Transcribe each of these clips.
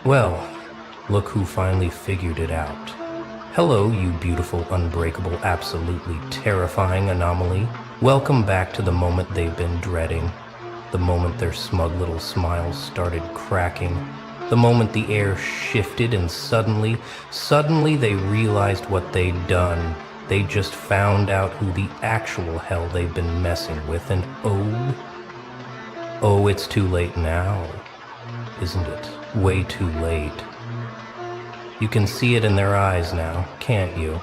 Well, look who finally figured it out. Hello, you beautiful, unbreakable, absolutely terrifying anomaly. Welcome back to the moment they've been dreading. The moment their smug little smiles started cracking. The moment the air shifted and suddenly they realized what they'd done. They just found out who the actual hell they've been messing with, and oh, it's too late now, isn't it? Way too late. You can see it in their eyes now, can't you?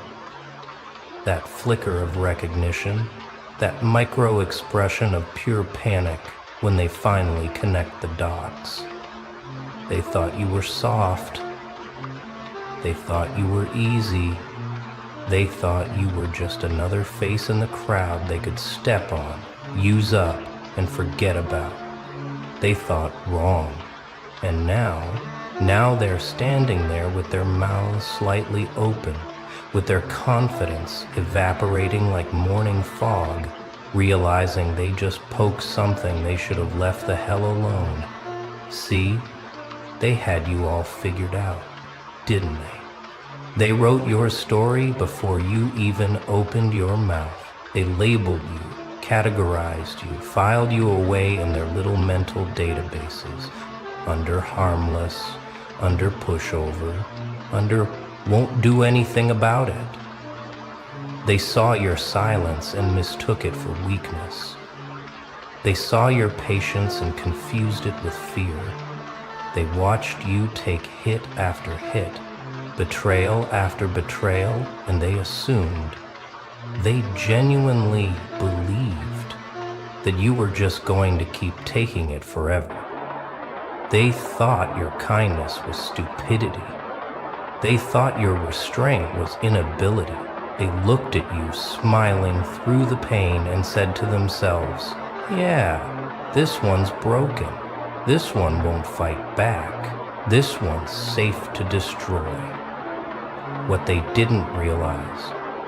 That flicker of recognition, that micro expression of pure panic when they finally connect the dots. They thought you were soft. They thought you were easy. They thought you were just another face in the crowd they could step on, use up, and forget about. They thought wrong. And now they're standing there with their mouths slightly open, with their confidence evaporating like morning fog, realizing they just poked something they should have left the hell alone. See, they had you all figured out, didn't they? They wrote your story before you even opened your mouth. They labeled you, categorized you, filed you away in their little mental databases, under harmless, under pushover, under won't do anything about it. They saw your silence and mistook it for weakness. They saw your patience and confused it with fear. They watched you take hit after hit, betrayal after betrayal, and they assumed, they genuinely believed that you were just going to keep taking it forever. They thought your kindness was stupidity. They thought your restraint was inability. They looked at you smiling through the pain and said to themselves, yeah, this one's broken. This one won't fight back. This one's safe to destroy. What they didn't realize,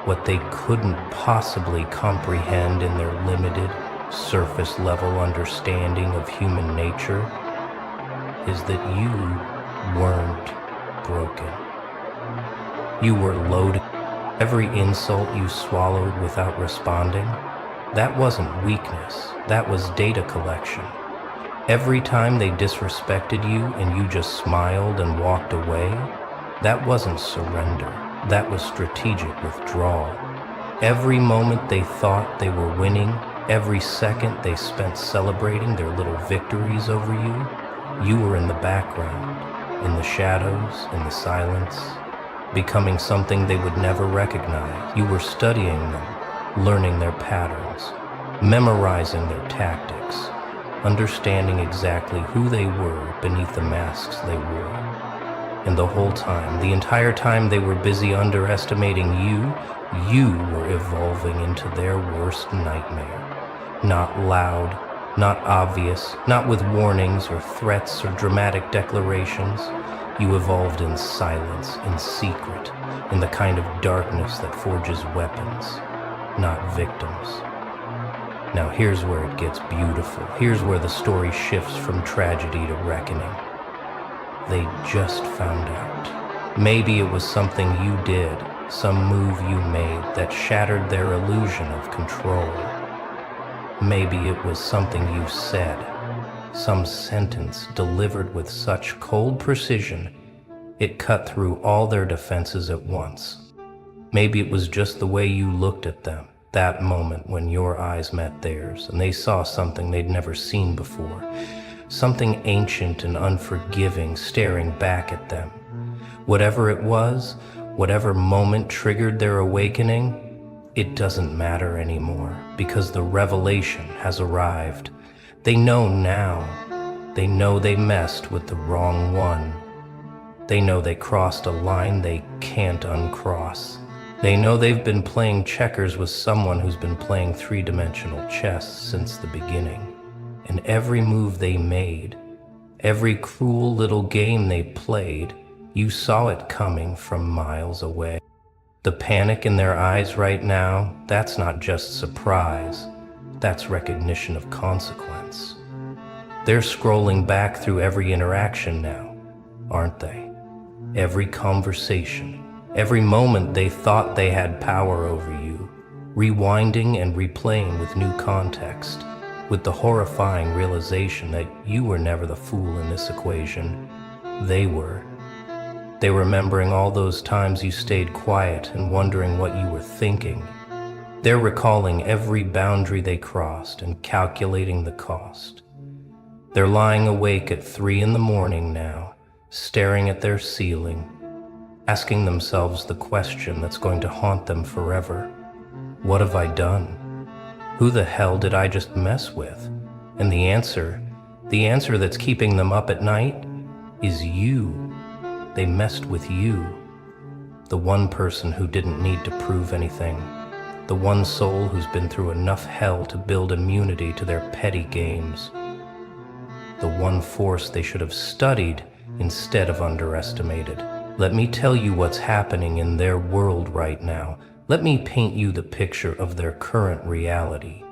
what they couldn't possibly comprehend in their limited, surface-level understanding of human nature, is that you weren't broken. You were loaded. Every insult you swallowed without responding, that wasn't weakness, that was data collection. Every time they disrespected you and you just smiled and walked away, that wasn't surrender, that was strategic withdrawal. Every moment they thought they were winning, every second they spent celebrating their little victories over you, you were in the background, in the shadows, in the silence, becoming something they would never recognize. You were studying them, learning their patterns, memorizing their tactics, understanding exactly who they were beneath the masks they wore. And the whole time, the entire time they were busy underestimating you were evolving into their worst nightmare. Not loud, not obvious, not with warnings or threats or dramatic declarations. You evolved in silence, in secret, in the kind of darkness that forges weapons, not victims. Now here's where it gets beautiful. Here's where the story shifts from tragedy to reckoning. They just found out. Maybe it was something you did, some move you made that shattered their illusion of control. Maybe it was something you said, some sentence delivered with such cold precision, it cut through all their defenses at once. Maybe it was just the way you looked at them, that moment when your eyes met theirs and they saw something they'd never seen before, something ancient and unforgiving staring back at them. Whatever it was, whatever moment triggered their awakening, it doesn't matter anymore because the revelation has arrived. They know now. They know they messed with the wrong one. They know they crossed a line they can't uncross. They know they've been playing checkers with someone who's been playing three-dimensional chess since the beginning. And every move they made, every cruel little game they played, you saw it coming from miles away. The panic in their eyes right now, that's not just surprise, that's recognition of consequence. They're scrolling back through every interaction now, aren't they? Every conversation, every moment they thought they had power over you, rewinding and replaying with new context, with the horrifying realization that you were never the fool in this equation. They were. They're remembering all those times you stayed quiet and wondering what you were thinking. They're recalling every boundary they crossed and calculating the cost. They're lying awake at 3 a.m. now, staring at their ceiling, asking themselves the question that's going to haunt them forever. What have I done? Who the hell did I just mess with? And the answer that's keeping them up at night is you. They messed with you. The one person who didn't need to prove anything. The one soul who's been through enough hell to build immunity to their petty games. The one force they should have studied instead of underestimated. Let me tell you what's happening in their world right now. Let me paint you the picture of their current reality.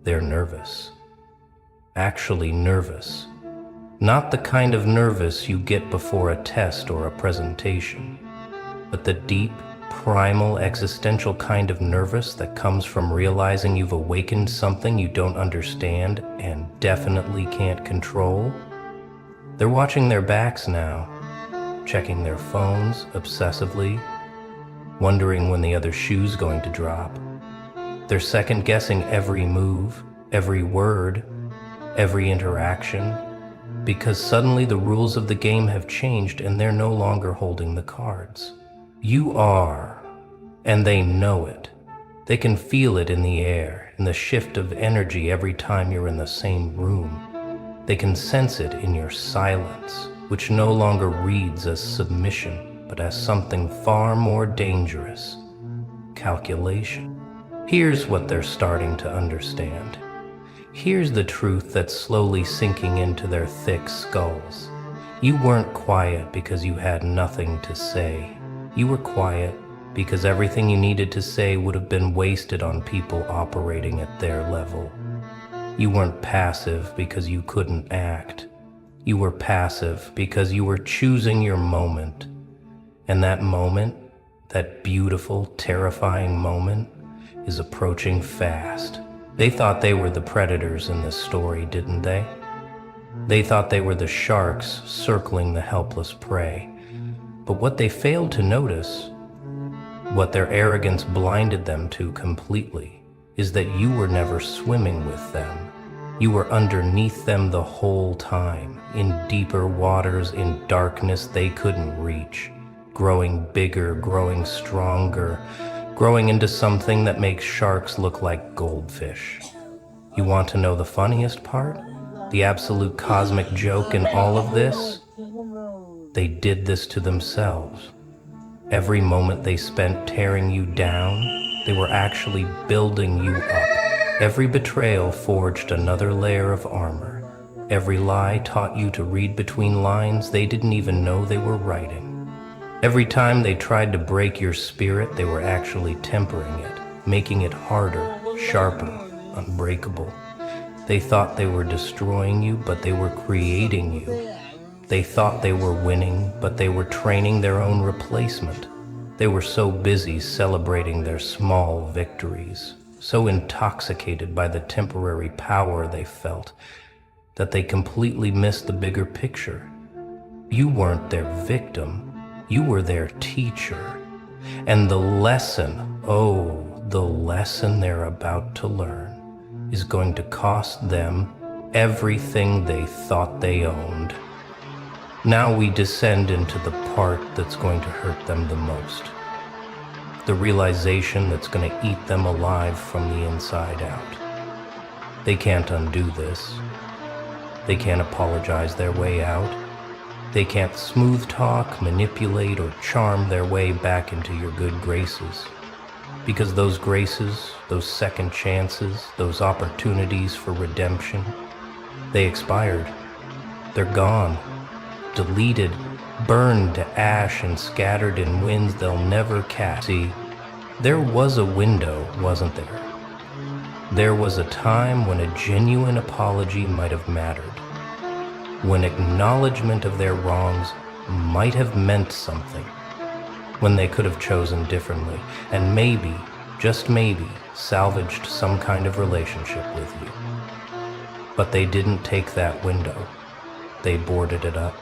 They're nervous. Actually nervous. Not the kind of nervous you get before a test or a presentation, but the deep, primal, existential kind of nervous that comes from realizing you've awakened something you don't understand and definitely can't control. They're watching their backs now, checking their phones obsessively, wondering when the other shoe's going to drop. They're second-guessing every move, every word, every interaction, because suddenly the rules of the game have changed and they're no longer holding the cards. You are, and they know it. They can feel it in the air, in the shift of energy every time you're in the same room. They can sense it in your silence, which no longer reads as submission, but as something far more dangerous: calculation. Here's what they're starting to understand. Here's the truth that's slowly sinking into their thick skulls. You weren't quiet because you had nothing to say. You were quiet because everything you needed to say would have been wasted on people operating at their level. You weren't passive because you couldn't act. You were passive because you were choosing your moment. And that moment, that beautiful, terrifying moment, is approaching fast. They thought they were the predators in this story, didn't they? They thought they were the sharks circling the helpless prey. But what they failed to notice, what their arrogance blinded them to completely, is that you were never swimming with them. You were underneath them the whole time, in deeper waters, in darkness they couldn't reach, growing bigger, growing stronger, growing into something that makes sharks look like goldfish. You want to know the funniest part? The absolute cosmic joke in all of this? They did this to themselves. Every moment they spent tearing you down, they were actually building you up. Every betrayal forged another layer of armor. Every lie taught you to read between lines they didn't even know they were writing. Every time they tried to break your spirit, they were actually tempering it, making it harder, sharper, unbreakable. They thought they were destroying you, but they were creating you. They thought they were winning, but they were training their own replacement. They were so busy celebrating their small victories, so intoxicated by the temporary power they felt, that they completely missed the bigger picture. You weren't their victim. You were their teacher. And the lesson, the lesson they're about to learn is going to cost them everything they thought they owned. Now we descend into the part that's going to hurt them the most. The realization that's going to eat them alive from the inside out. They can't undo this. They can't apologize their way out. They can't smooth talk, manipulate, or charm their way back into your good graces. Because those graces, those second chances, those opportunities for redemption, they expired. They're gone, deleted, burned to ash and scattered in winds they'll never catch. See, there was a window, wasn't there? There was a time when a genuine apology might have mattered, when acknowledgement of their wrongs might have meant something, when they could have chosen differently and maybe, just maybe, salvaged some kind of relationship with you. But they didn't take that window. They boarded it up.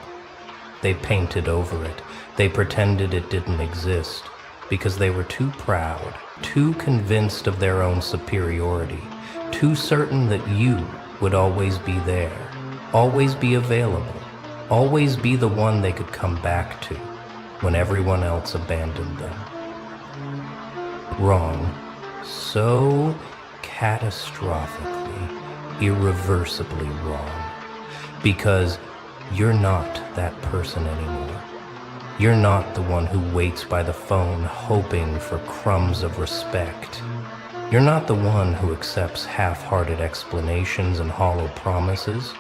They painted over it. They pretended it didn't exist because they were too proud, too convinced of their own superiority, too certain that you would always be there, always be available, always be the one they could come back to when everyone else abandoned them. Wrong. So catastrophically, irreversibly wrong. Because you're not that person anymore. You're not the one who waits by the phone hoping for crumbs of respect. You're not the one who accepts half-hearted explanations and hollow promises.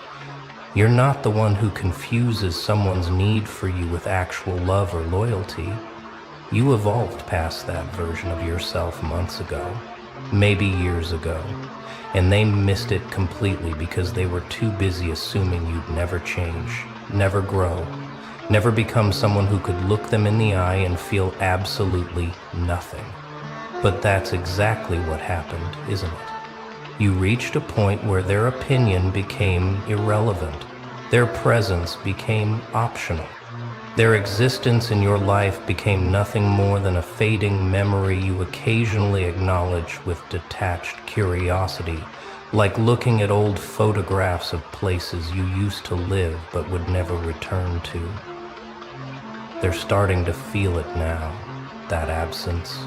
You're not the one who confuses someone's need for you with actual love or loyalty. You evolved past that version of yourself months ago, maybe years ago, and they missed it completely because they were too busy assuming you'd never change, never grow, never become someone who could look them in the eye and feel absolutely nothing. But that's exactly what happened, isn't it? You reached a point where their opinion became irrelevant. Their presence became optional. Their existence in your life became nothing more than a fading memory you occasionally acknowledge with detached curiosity, like looking at old photographs of places you used to live but would never return to. They're starting to feel it now, that absence,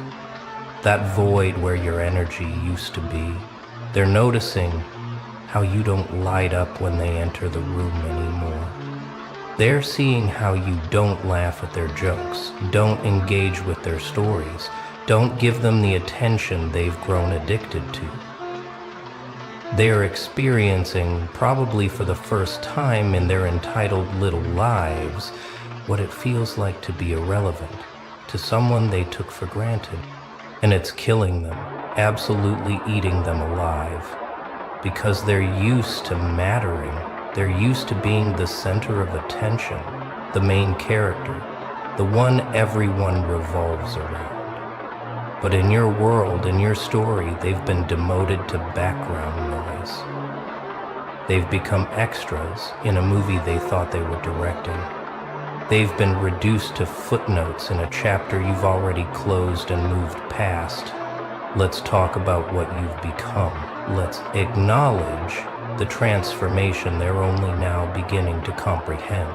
that void where your energy used to be. They're noticing how you don't light up when they enter the room anymore. They're seeing how you don't laugh at their jokes, don't engage with their stories, don't give them the attention they've grown addicted to. They are experiencing, probably for the first time in their entitled little lives, what it feels like to be irrelevant to someone they took for granted. And it's killing them, absolutely eating them alive, because they're used to mattering. They're used to being the center of attention, the main character, the one everyone revolves around. But in your world, in your story, they've been demoted to background noise. They've become extras in a movie they thought they were directing. They've been reduced to footnotes in a chapter you've already closed and moved past. Let's talk about what you've become. Let's acknowledge the transformation they're only now beginning to comprehend.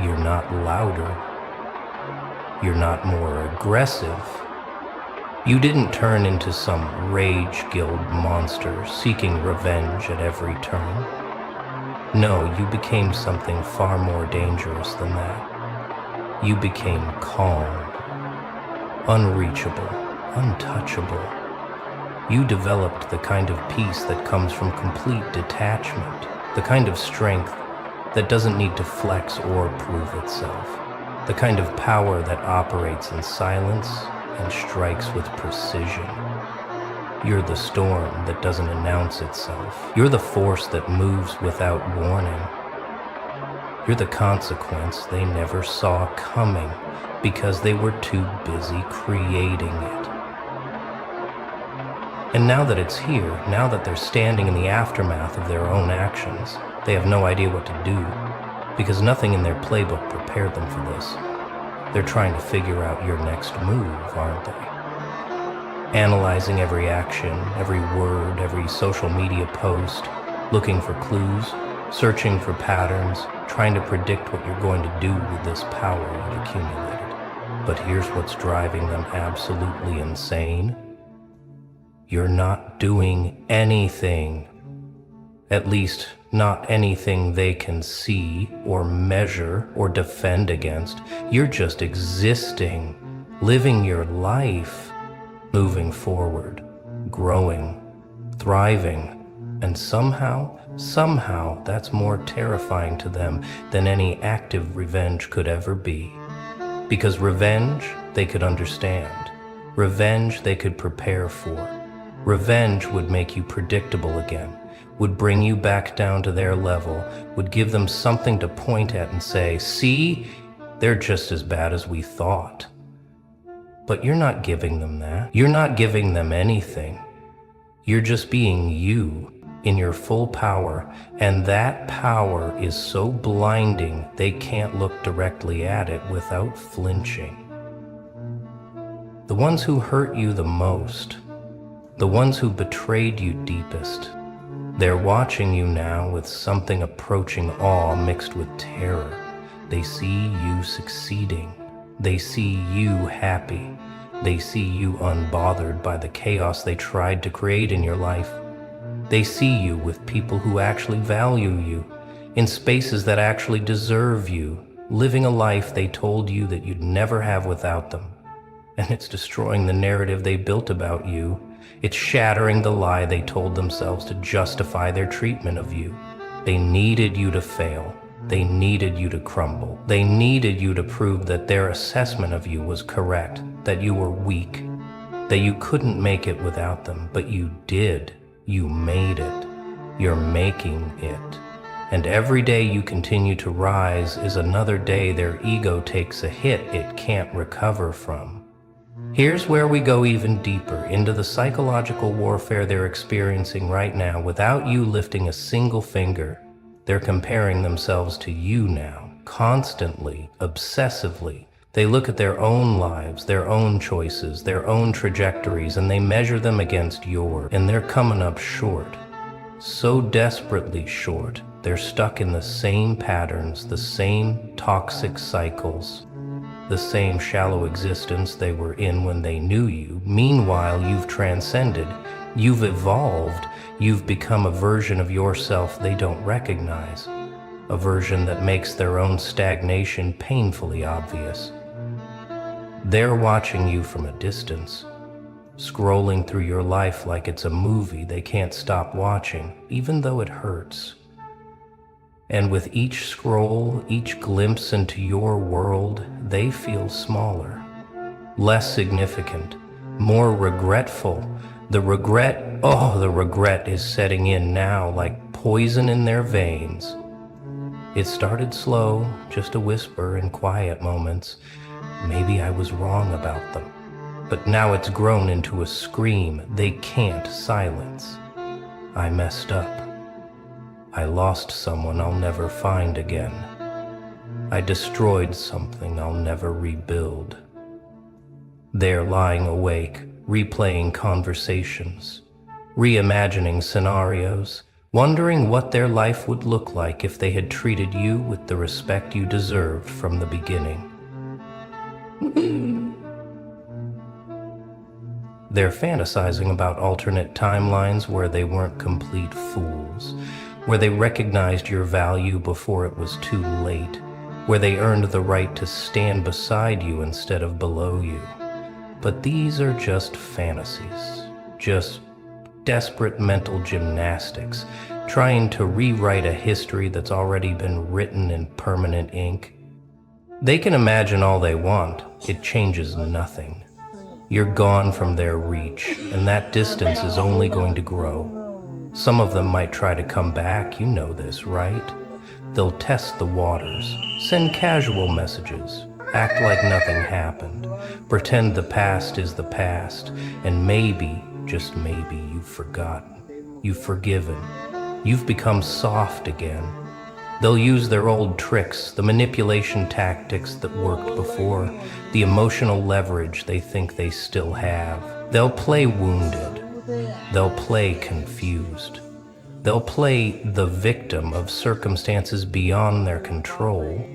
You're not louder. You're not more aggressive. You didn't turn into some rage guild monster seeking revenge at every turn. No, you became something far more dangerous than that. You became calm, unreachable, untouchable. You developed the kind of peace that comes from complete detachment, the kind of strength that doesn't need to flex or prove itself, the kind of power that operates in silence and strikes with precision. You're the storm that doesn't announce itself. You're the force that moves without warning. You're the consequence they never saw coming because they were too busy creating it. And now that it's here, now that they're standing in the aftermath of their own actions, they have no idea what to do because nothing in their playbook prepared them for this. They're trying to figure out your next move, aren't they? Analyzing every action, every word, every social media post, looking for clues, searching for patterns, trying to predict what you're going to do with this power you've accumulated. But here's what's driving them absolutely insane. You're not doing anything. At least, not anything they can see or measure or defend against. You're just existing, living your life. Moving forward, growing, thriving, and somehow that's more terrifying to them than any active revenge could ever be. Because revenge they could understand, revenge they could prepare for, Revenge would make you predictable again, would bring you back down to their level, would give them something to point at and say, see, they're just as bad as we thought. But you're not giving them that. You're not giving them anything. You're just being you in your full power, and that power is so blinding they can't look directly at it without flinching. The ones who hurt you the most, the ones who betrayed you deepest, they're watching you now with something approaching awe mixed with terror. They see you succeeding. They see you happy. They see you unbothered by the chaos they tried to create in your life. They see you with people who actually value you, in spaces that actually deserve you, living a life they told you that you'd never have without them. And it's destroying the narrative they built about you. It's shattering the lie they told themselves to justify their treatment of you. They needed you to fail. They needed you to crumble. They needed you to prove that their assessment of you was correct, that you were weak, that you couldn't make it without them, but you did. You made it. You're making it. And every day you continue to rise is another day their ego takes a hit it can't recover from. Here's where we go even deeper into the psychological warfare they're experiencing right now. Without you lifting a single finger, they're comparing themselves to you now, constantly, obsessively. They look at their own lives, their own choices, their own trajectories, and they measure them against yours, and they're coming up short. So desperately short, they're stuck in the same patterns, the same toxic cycles, the same shallow existence they were in when they knew you. Meanwhile, you've transcended, you've evolved, you've become a version of yourself they don't recognize, a version that makes their own stagnation painfully obvious. They're watching you from a distance, scrolling through your life like it's a movie they can't stop watching, even though it hurts. And with each scroll, each glimpse into your world, they feel smaller, less significant, more regretful. The regret is setting in now like poison in their veins. It started slow, just a whisper in quiet moments. Maybe I was wrong about them. But now it's grown into a scream they can't silence. I messed up. I lost someone I'll never find again. I destroyed something I'll never rebuild. They're lying awake, replaying conversations, reimagining scenarios, wondering what their life would look like if they had treated you with the respect you deserved from the beginning. They're fantasizing about alternate timelines where they weren't complete fools, where they recognized your value before it was too late, where they earned the right to stand beside you instead of below you. But these are just fantasies, just desperate mental gymnastics, trying to rewrite a history that's already been written in permanent ink. They can imagine all they want, it changes nothing. You're gone from their reach, and that distance is only going to grow. Some of them might try to come back, you know this, right? They'll test the waters, send casual messages, act like nothing happened, pretend the past is the past, and maybe, just maybe, you've forgotten, you've forgiven, you've become soft again. They'll use their old tricks, the manipulation tactics that worked before, the emotional leverage they think they still have. They'll play wounded. They'll play confused. They'll play the victim of circumstances beyond their control.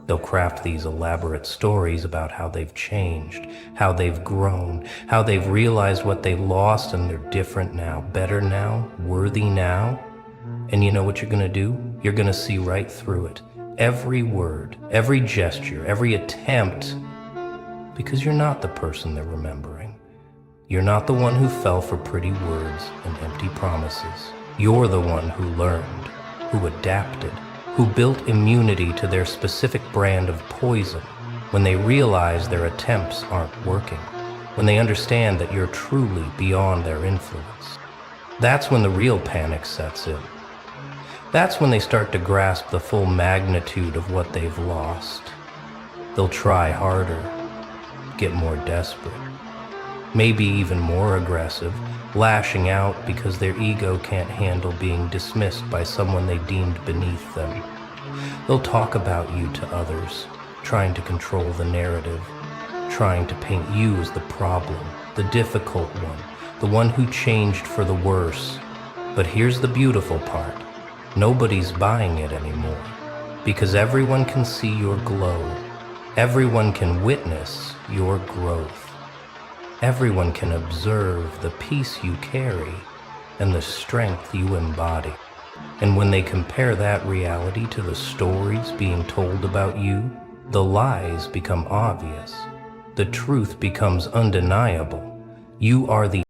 They'll craft these elaborate stories about how they've changed, how they've grown, how they've realized what they lost and they're different now, better now, worthy now. And you know what you're gonna do? You're gonna see right through it. Every word, every gesture, every attempt, because you're not the person they're remembering. You're not the one who fell for pretty words and empty promises. You're the one who learned, who adapted, who built immunity to their specific brand of poison when they realize their attempts aren't working. when they understand that you're truly beyond their influence. That's when the real panic sets in. That's when they start to grasp the full magnitude of what they've lost. They'll try harder, get more desperate, maybe even more aggressive, lashing out because their ego can't handle being dismissed by someone they deemed beneath them. They'll talk about you to others, trying to control the narrative, trying to paint you as the problem, the difficult one, the one who changed for the worse. But here's the beautiful part. Nobody's buying it anymore, because everyone can see your glow. Everyone can witness your growth. Everyone can observe the peace you carry and the strength you embody. And when they compare that reality to the stories being told about you, the lies become obvious. The truth becomes undeniable. You are the